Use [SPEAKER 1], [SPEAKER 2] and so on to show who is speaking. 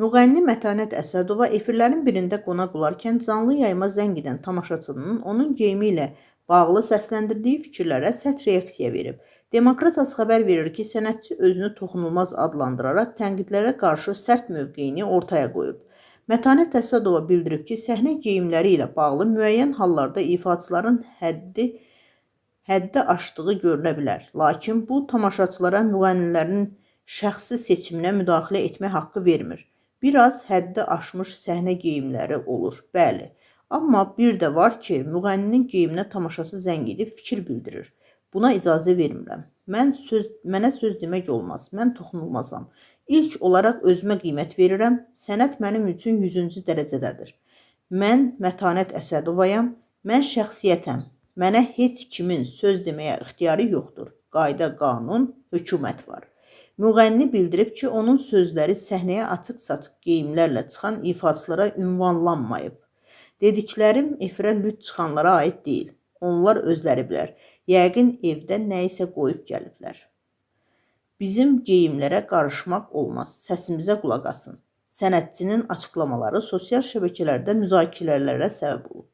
[SPEAKER 1] Müğənni Mətanət Əsədova efirlərin birində qonaq olarkən canlı yayıma zəng edən tamaşaçının onun geyimi ilə bağlı səsləndirdiyi fikirlərə sərt reaksiya verib. Demokrat AS xəbər verir ki, sənətçi özünü toxunulmaz adlandıraraq tənqidlərə qarşı sərt mövqeyini ortaya qoyub. Mətanət Əsədova bildirib ki, səhnə geyimləri ilə bağlı müəyyən hallarda ifaçıların həddi aşdığı görünə bilər. Lakin bu tamaşaçılara müğənnilərin şəxsi seçiminə müdaxilə etmək haqqı vermir. Biraz həddi aşmış səhnə geyimləri olur, bəli. Amma bir də var ki, müğənninin geyiminə tamaşaçı zəng edib fikir bildirir. Buna icazə vermirəm. Mənə söz demək olmaz, mən toxunulmazam. İlk olaraq özümə qiymət verirəm, sənət mənim üçün 100-cü dərəcədədir. Mən Mətanət Əsədovayam, mən şəxsiyyətəm. Mənə heç kimin söz deməyə ixtiyarı yoxdur. Qayda, qanun, hökumət var. Müğənni bildirib ki, onun sözləri səhnəyə açıq-saçıq geyimlərlə çıxan ifaçılara ünvanlanmayıb. Dediklərim efirə lüt çıxanlara aid deyil. Onlar özləri bilər. Yəqin evdə nəyisə qoyub gəliblər. Bizim geyimlərə qarışmaq olmaz. Səsimizə qulaq asın. Sənətçinin açıqlamaları sosial şəbəkələrdə müzakirələrə səbəb olub.